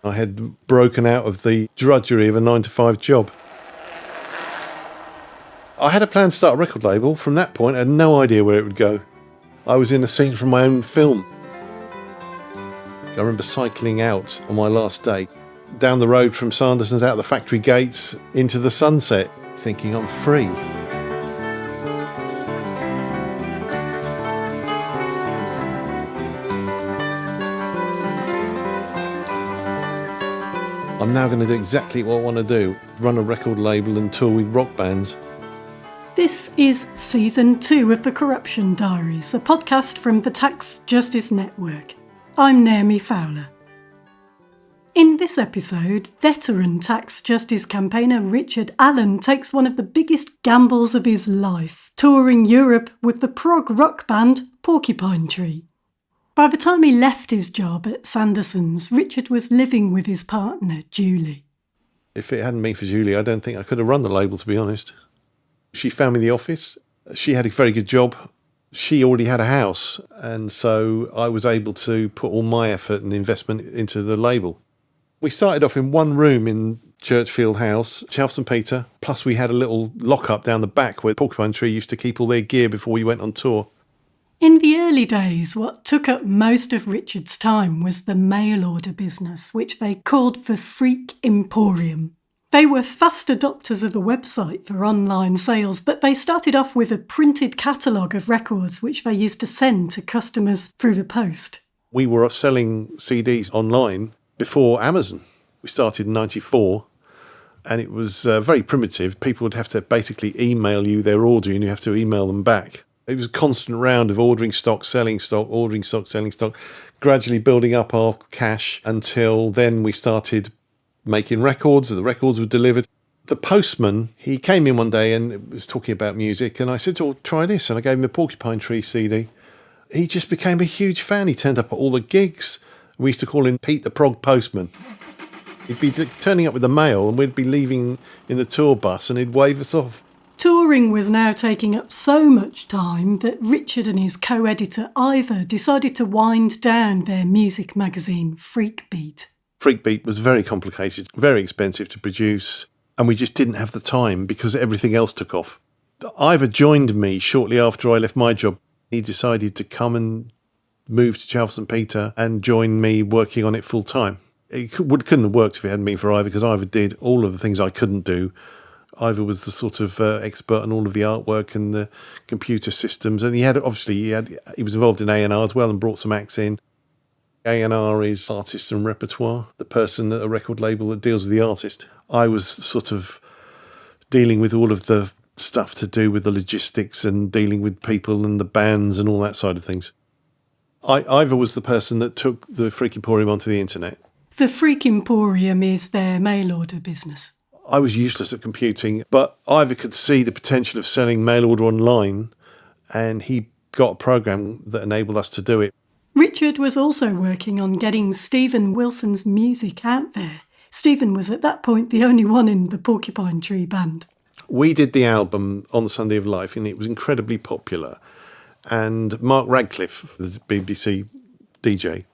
I had broken out of the drudgery of a 9-to-5 job. I had a plan to start a record label. From that point, I had no idea where it would go. I was in a scene from my own film. I remember cycling out on my last day, down the road from Sanderson's, out the factory gates, into the sunset, thinking I'm free. I'm now going to do exactly what I want to do, run a record label and tour with rock bands. This is Season 2 of The Corruption Diaries, a podcast from the Tax Justice Network. I'm Naomi Fowler. In this episode, veteran tax justice campaigner Richard Allen takes one of the biggest gambles of his life, touring Europe with the prog rock band Porcupine Tree. By the time he left his job at Sanderson's, Richard was living with his partner, Julie. If it hadn't been for Julie, I don't think I could have run the label, to be honest. She found me the office. She had a very good job. She already had a house, and so I was able to put all my effort and investment into the label. We started off in one room in Churchfield House, Chelfton Peter, plus we had a little lock-up down the back where Porcupine Tree used to keep all their gear before we went on tour. In the early days, what took up most of Richard's time was the mail order business, which they called the Freak Emporium. They were fast adopters of a website for online sales, but they started off with a printed catalogue of records which they used to send to customers through the post. We were selling CDs online before Amazon. We started in 94, and it was very primitive. People would have to basically email you their order, and you have to email them back. It was a constant round of ordering stock, selling stock, ordering stock, selling stock, gradually building up our cash until then we started making records. The records were delivered. The postman, he came in one day and was talking about music, and I said, "Oh, try this," and I gave him a Porcupine Tree CD. He just became a huge fan. He turned up at all the gigs. We used to call him Pete the Prog Postman. He'd be turning up with the mail, and we'd be leaving in the tour bus, and he'd wave us off. Touring was now taking up so much time that Richard and his co-editor Ivor decided to wind down their music magazine, Freak Beat. Freak Beat was very complicated, very expensive to produce, and we just didn't have the time because everything else took off. Ivor joined me shortly after I left my job. He decided to come and move to Chelfton Peter and join me working on it full time. It couldn't have worked if it hadn't been for Ivor, because Ivor did all of the things I couldn't do. Ivor was the sort of expert on all of the artwork and the computer systems, and he was involved in A&R as well and brought some acts in. A&R is artists and repertoire, the person at a record label that deals with the artist. I was sort of dealing with all of the stuff to do with the logistics and dealing with people and the bands and all that side of things. Ivor was the person that took the Freak Emporium onto the internet. The Freak Emporium is their mail order business. I was useless at computing, but Ivor could see the potential of selling mail order online, and he got a program that enabled us to do it. Richard was also working on getting Stephen Wilson's music out there. Stephen was at that point the only one in the Porcupine Tree band. We did the album On the Sunday of Life, and it was incredibly popular. And Mark Radcliffe, the BBC DJ,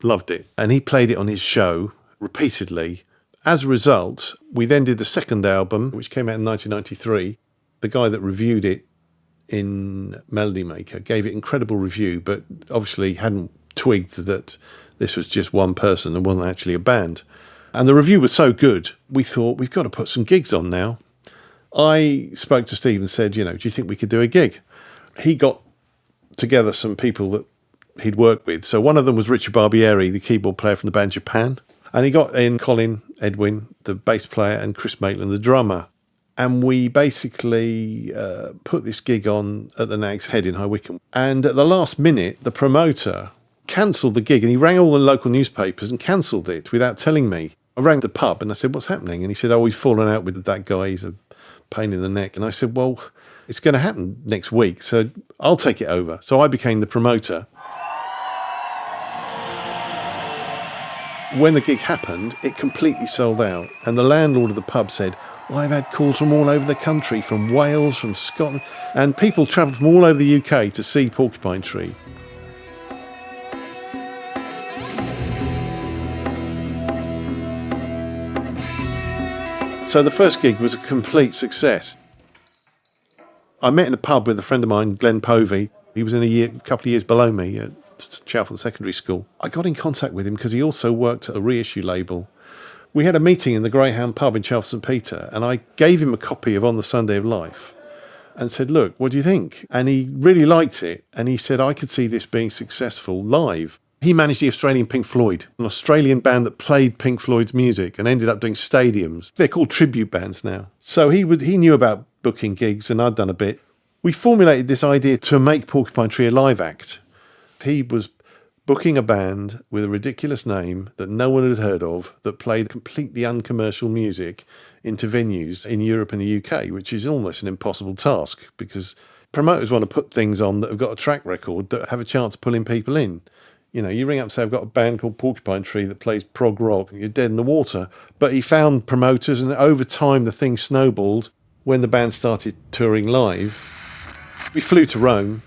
loved it, and he played it on his show repeatedly. As a result, we then did the second album, which came out in 1993. The guy that reviewed it in Melody Maker gave it incredible review, but obviously hadn't twigged that this was just one person and wasn't actually a band. And the review was so good, we thought, we've got to put some gigs on now. I spoke to Steve and said, do you think we could do a gig? He got together some people that he'd worked with. So one of them was Richard Barbieri, the keyboard player from the band Japan. And he got in Colin Edwin, the bass player, and Chris Maitland, the drummer. And we basically put this gig on at the Nag's Head in High Wycombe. And at the last minute, the promoter cancelled the gig, and he rang all the local newspapers and cancelled it without telling me. I rang the pub and I said, "What's happening?" And he said, "Oh, we've fallen out with that guy. He's a pain in the neck." And I said, "Well, it's going to happen next week, so I'll take it over." So I became the promoter. When the gig happened, it completely sold out. And the landlord of the pub said, "Well, I've had calls from all over the country, from Wales, from Scotland, and people travelled from all over the UK to see Porcupine Tree." So the first gig was a complete success. I met in a pub with a friend of mine, Glenn Povey. He was in a couple of years below me at Chalfont Secondary School. I got in contact with him because he also worked at a reissue label. We had a meeting in the Greyhound pub in Chalfont St Peter, and I gave him a copy of On the Sunday of Life and said, look, what do you think? And he really liked it, and he said, I could see this being successful live. He managed the Australian Pink Floyd, an Australian band that played Pink Floyd's music and ended up doing stadiums. They're called tribute bands now. So he knew about booking gigs, and I'd done a bit. We formulated this idea to make Porcupine Tree a live act. He was booking a band with a ridiculous name that no one had heard of that played completely uncommercial music into venues in Europe and the UK, which is almost an impossible task because promoters want to put things on that have got a track record that have a chance of pulling people in. You know, you ring up and say, I've got a band called Porcupine Tree that plays prog rock, and you're dead in the water. But he found promoters, and over time the thing snowballed. When the band started touring live, we flew to Rome.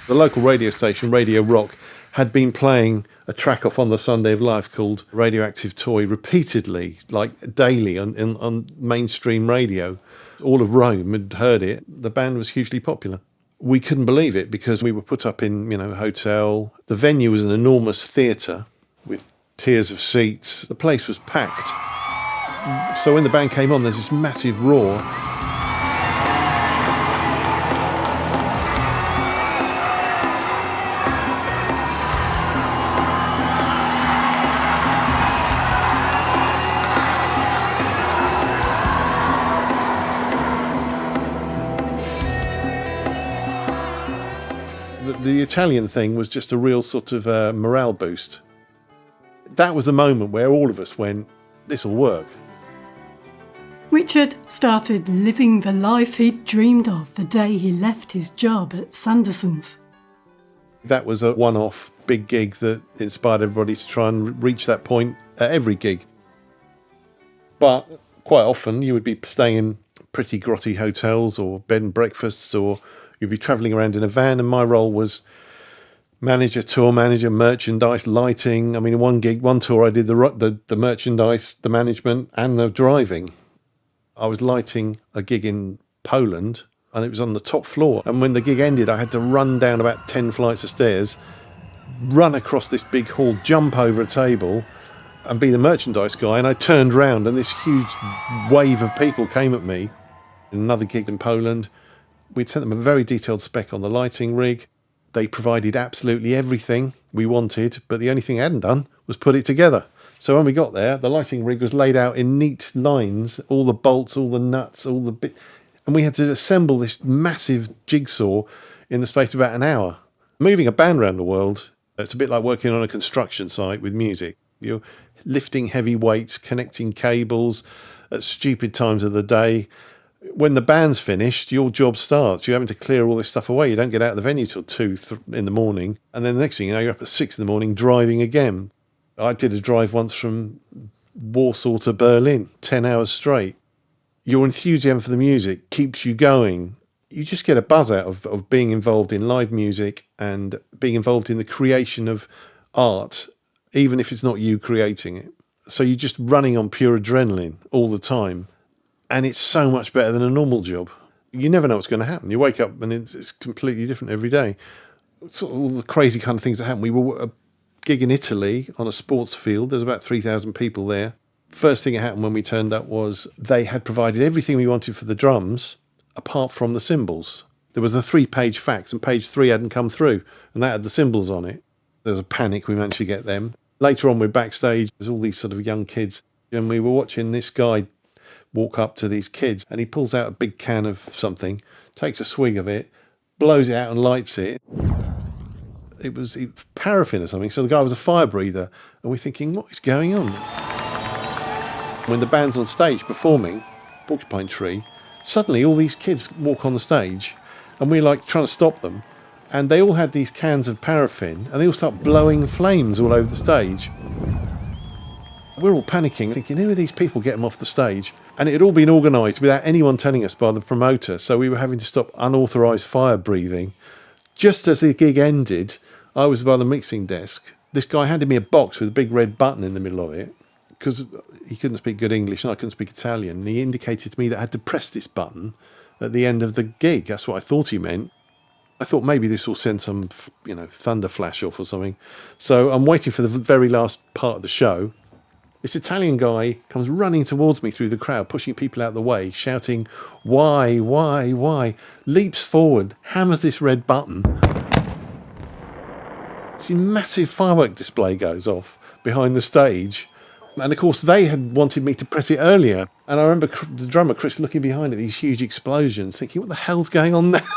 The local radio station, Radio Rock, had been playing a track off On the Sunday of Life called Radioactive Toy repeatedly, like daily on mainstream radio. All of Rome had heard it. The band was hugely popular. We couldn't believe it because we were put up in, a hotel. The venue was an enormous theatre with tiers of seats. The place was packed. So when the band came on, there's this massive roar. The Italian thing was just a real sort of morale boost. That was the moment where all of us went, this will work. Richard started living the life he'd dreamed of the day he left his job at Sanderson's. That was a one-off big gig that inspired everybody to try and reach that point at every gig. But quite often you would be staying in pretty grotty hotels or bed and breakfasts, or you'd be travelling around in a van, and my role was manager, tour manager, merchandise, lighting. I mean, one tour I did the merchandise, the management and the driving. I was lighting a gig in Poland and it was on the top floor. And when the gig ended, I had to run down about 10 flights of stairs, run across this big hall, jump over a table and be the merchandise guy. And I turned round and this huge wave of people came at me. Another gig in Poland. We'd sent them a very detailed spec on the lighting rig. They provided absolutely everything we wanted, but the only thing I hadn't done was put it together. So when we got there, the lighting rig was laid out in neat lines, all the bolts, all the nuts, all the bits. And we had to assemble this massive jigsaw in the space of about an hour. Moving a band around the world, it's a bit like working on a construction site with music. You're lifting heavy weights, connecting cables at stupid times of the day. When the band's finished, your job starts. You're having to clear all this stuff away. You don't get out of the venue till 2 in the morning. And then the next thing you know, you're up at 6 in the morning driving again. I did a drive once from Warsaw to Berlin, 10 hours straight. Your enthusiasm for the music keeps you going. You just get a buzz out of being involved in live music and being involved in the creation of art, even if it's not you creating it. So you're just running on pure adrenaline all the time. And it's so much better than a normal job. You never know what's going to happen. You wake up and it's completely different every day. Sort of all the crazy kind of things that happen. We were at a gig in Italy on a sports field. There's about 3,000 people there. First thing that happened when we turned up was they had provided everything we wanted for the drums, apart from the cymbals. There was a 3-page fax and page 3 hadn't come through, and that had the cymbals on it. There was a panic. We managed to get them. Later on, we're backstage. There's all these sort of young kids, and we were watching this guy walk up to these kids, and he pulls out a big can of something, takes a swig of it, blows it out and lights it. It was paraffin or something. So the guy was a fire breather, and we're thinking, what is going on? When the band's on stage performing Porcupine Tree, suddenly all these kids walk on the stage, and we're like trying to stop them, and they all had these cans of paraffin, and they all start blowing flames all over the stage. We're all panicking, thinking, who are these people? Get them off the stage. And it had all been organised without anyone telling us by the promoter, so we were having to stop unauthorised fire breathing. Just as the gig ended, I was by the mixing desk. This guy handed me a box with a big red button in the middle of it, because he couldn't speak good English and I couldn't speak Italian. And he indicated to me that I had to press this button at the end of the gig. That's what I thought he meant. I thought maybe this will send some, thunder flash off or something. So I'm waiting for the very last part of the show. This Italian guy comes running towards me through the crowd, pushing people out of the way, shouting, why? Leaps forward, hammers this red button. This massive firework display goes off behind the stage. And of course, they had wanted me to press it earlier. And I remember the drummer, Chris, looking behind at these huge explosions, thinking, what the hell's going on now?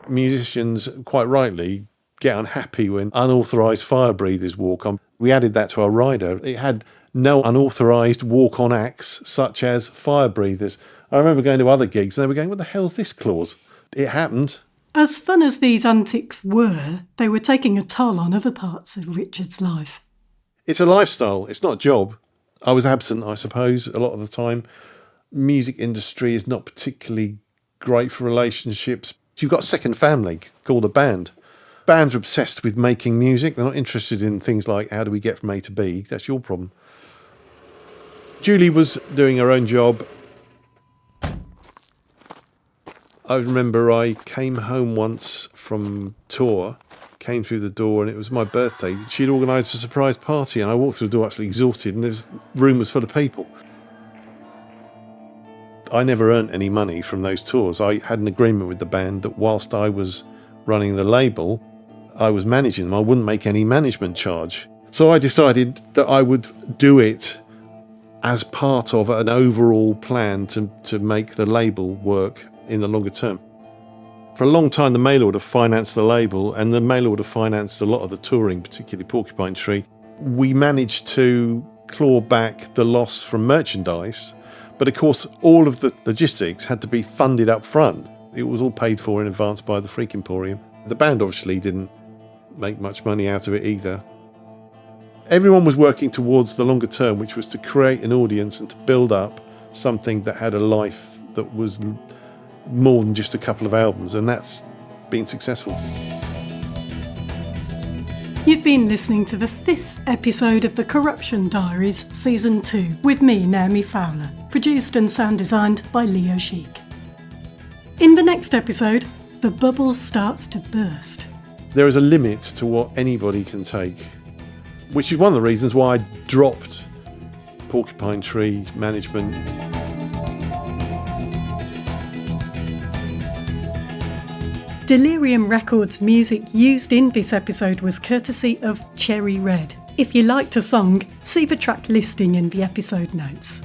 Musicians, quite rightly, get unhappy when unauthorised fire breathers walk on. We added that to our rider. It had no unauthorised walk-on acts, such as fire breathers. I remember going to other gigs and they were going, what the hell's this clause? It happened. As fun as these antics were, they were taking a toll on other parts of Richard's life. It's a lifestyle. It's not a job. I was absent, I suppose, a lot of the time. Music industry is not particularly great for relationships. You've got a second family called a band. Bands are obsessed with making music. They're not interested in things like how do we get from A to B. That's your problem. Julie was doing her own job. I remember I came home once from tour, came through the door and it was my birthday. She'd organised a surprise party and I walked through the door actually exhausted and the room was full of people. I never earned any money from those tours. I had an agreement with the band that whilst I was running the label, I was managing them. I wouldn't make any management charge. So I decided that I would do it as part of an overall plan to make the label work in the longer term. For a long time, the mail order financed the label and the mail order financed a lot of the touring, particularly Porcupine Tree. We managed to claw back the loss from merchandise. But of course, all of the logistics had to be funded up front. It was all paid for in advance by the Freak Emporium. The band obviously didn't make much money out of it either. Everyone was working towards the longer term, which was to create an audience and to build up something that had a life that was more than just a couple of albums, and that's been successful. You've been listening to the 5th episode of The Corruption Diaries Season 2 with me, Naomi Fowler, produced and sound designed by Leo Schick. In the next episode, the bubble starts to burst. There is a limit to what anybody can take, which is one of the reasons why I dropped Porcupine Tree management. Delirium Records music used in this episode was courtesy of Cherry Red. If you liked a song, see the track listing in the episode notes.